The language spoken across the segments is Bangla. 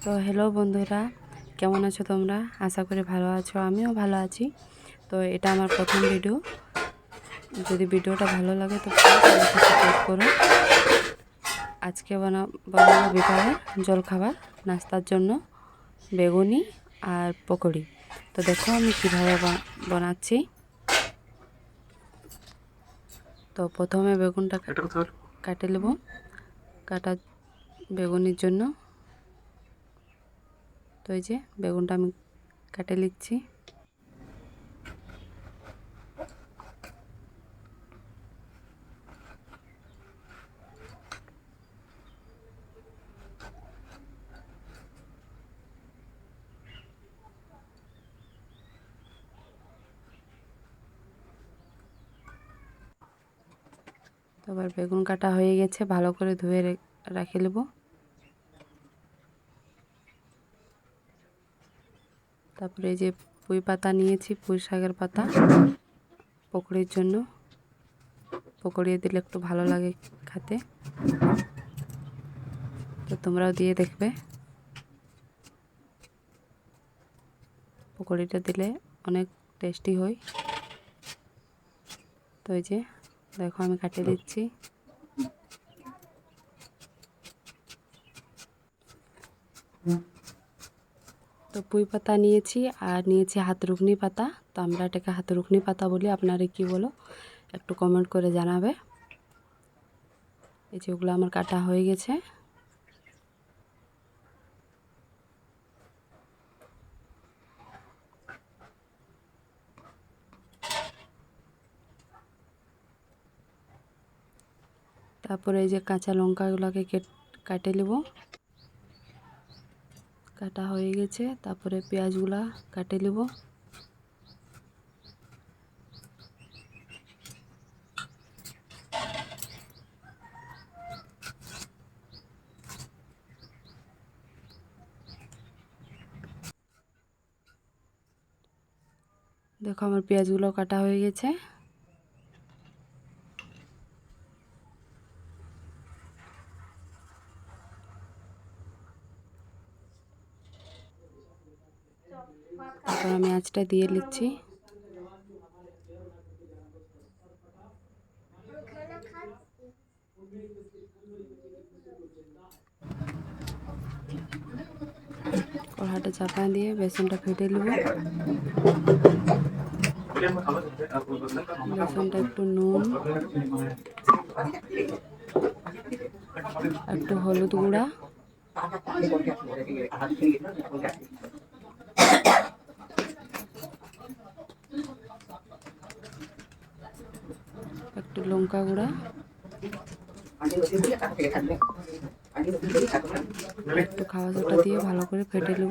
তো হ্যালো বন্ধুরা, কেমন আছো তোমরা? আশা করি ভালো আছো, আমিও ভালো আছি। তো এটা আমার প্রথম ভিডিও। যদি ভিডিওটা ভালো লাগে তো প্লিজ আমাকে সাপোর্ট করো। আজকে বানাবো বিকালে জলখাবার নাস্তার জন্য বেগুনি আর পকোড়ি। তো দেখো আমি কীভাবে বানাচ্ছি। তো প্রথমে বেগুনটা কেটে নেব। কাটা বেগুনির জন্য তো এই যে বেগুনটা আমি কেটে নিচ্ছি। তারপর বেগুন কাটা হয়ে গেছে, ভালো করে ধুয়ে রেখে নেব। তারপরে এই যে পুঁই পাতা নিয়েছি, পুঁই শাকের পাতা পকোড়ির জন্য। পকোড়ি দিলে একটু ভালো লাগে খেতে, তো তোমরাও দিয়ে দেখবে। পকোড়িটা দিলে অনেক টেস্টি হয়। তো এই যে দেখো আমি কাটিয়ে দিচ্ছি। তো পুঁই পাতা নিয়েছি আর নিয়েছি হাতরুকনি পাতা। তো আমরা এটাকে হাতরুকনি পাতা বলি, আপনারা কি বলো একটু কমেন্ট করে জানাবে। এই যেগুলো আমার কাটা হয়ে গেছে। তারপরে এই যে কাঁচা লঙ্কাগুলোকে কেটে নেব। কাটা হয়ে গেছে। তারপরে পেঁয়াজগুলা কেটে নেব। দেখো আমার পেঁয়াজগুলো কাটা হয়ে গেছে। তারপর আমি আঁচটা দিয়ে নিচ্ছি। কড়াটা চাপা দিয়ে বেসনটা ফেটে নেব। বেসনটা একটু নুন, একটু হলুদ গুঁড়া, একটু লঙ্কা গুঁড়া, একটু খাওয়া সোডা দিয়ে ভালো করে ফেটে নেব।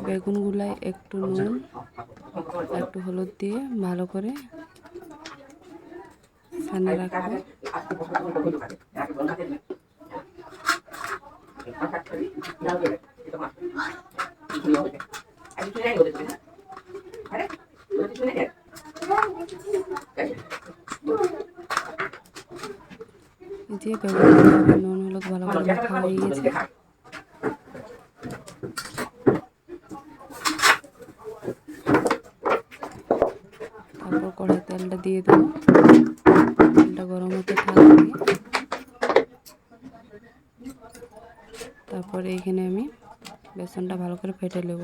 বেগুনগুলায় একটু নুন, একটু হলুদ দিয়ে ভালো করে সানে রাখবো। যে বেগুন নুন হলুদ ভালো করে মাখা হয়ে গেছে। তারপর কড়াই তেলটা দিয়ে দেবো। তেলটা গরম হতে থাকবে। তারপরে এখানে আমি বেসনটা ভালো করে ফেটে নেব।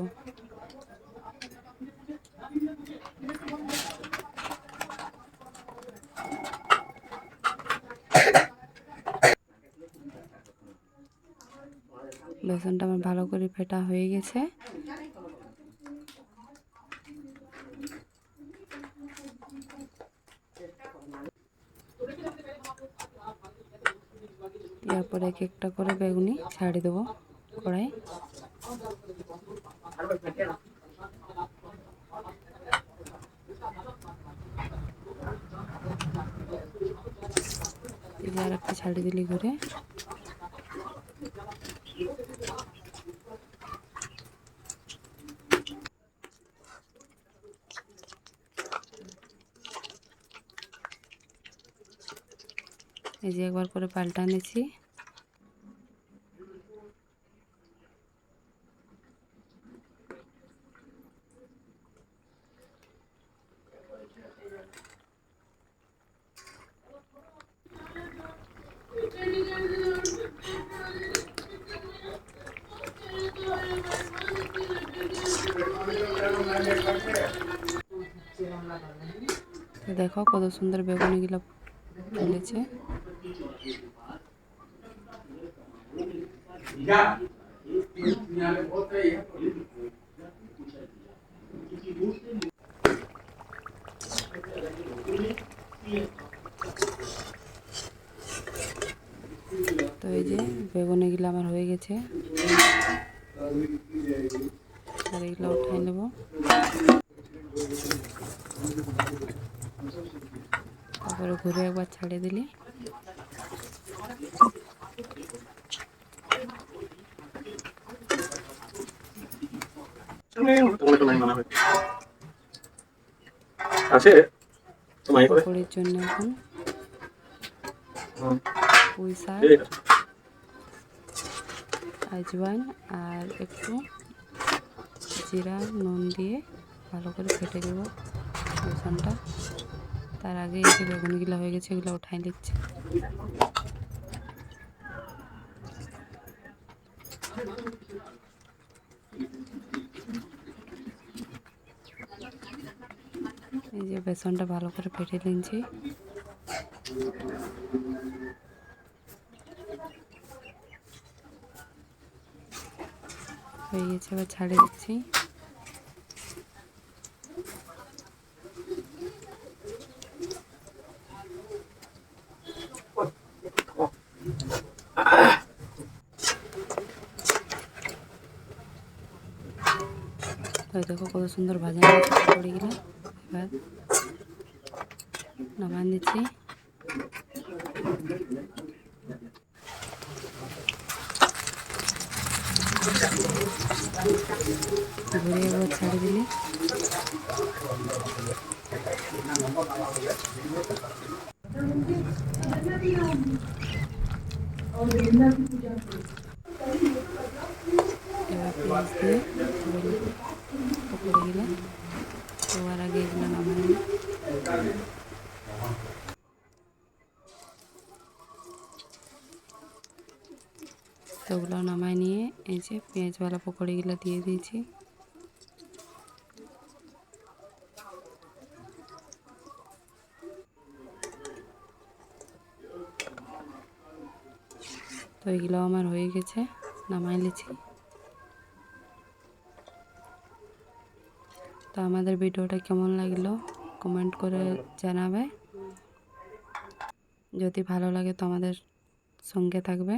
বেসনটা আমার ভালো করে ফেটা হয়ে গেছে। এরপর এক একটা করে বেগুনি ছাড়িয়ে দেবো কড়াই। আর একটা ছাড়িয়ে দিলি ঘুরে। এই যে একবার করে পাল্টা নিচ্ছি। তো দেখো কত সুন্দর বেগুনিগুলো ফুলেছে। তো এই যে বেগুনিগুলো আমার হয়ে গেছে, আর এগুলো উঠাই নেব। তারপরে ঘুরে একবার ছাড়িয়ে দিলি। পকোড়ির জন্য এখন পুঁই শাক, আজওয়াইন আর একটু জিরা নুন দিয়ে ভালো করে ফেটে দেবো বেসনটা। তার আগে এই যে বেগুনগুলো হয়ে গেছে, এগুলো উঠাই দিচ্ছে। এই যে বেসনটা ভালো করে ফেটে নিচ্ছি। হয়ে গেছে, এবার ছাড়িয়ে দিচ্ছি। দেখো কত সুন্দর ভাজা নিয়েছে পকোড়িগুলো। এবার নামান দিচ্ছি। ঘুরে একবার ছাড়ে দিলে এবার পেঁয়াজ দিয়ে পকোড়িগুলো দেওয়ার আগে এগুলো নামাই নিই। তো ওগুলো নামাই নিয়ে এই যে পেঁয়াজওয়ালা পকোড়িগুলো দিয়ে দিয়েছি। তো এগুলো আমার হয়ে গেছে, নামাই নিয়েছি। তো আমাদের ভিডিওটা কেমন লাগলো কমেন্ট করে জানাবে। যদি ভালো লাগে তো আমাদের সঙ্গে থাকবে।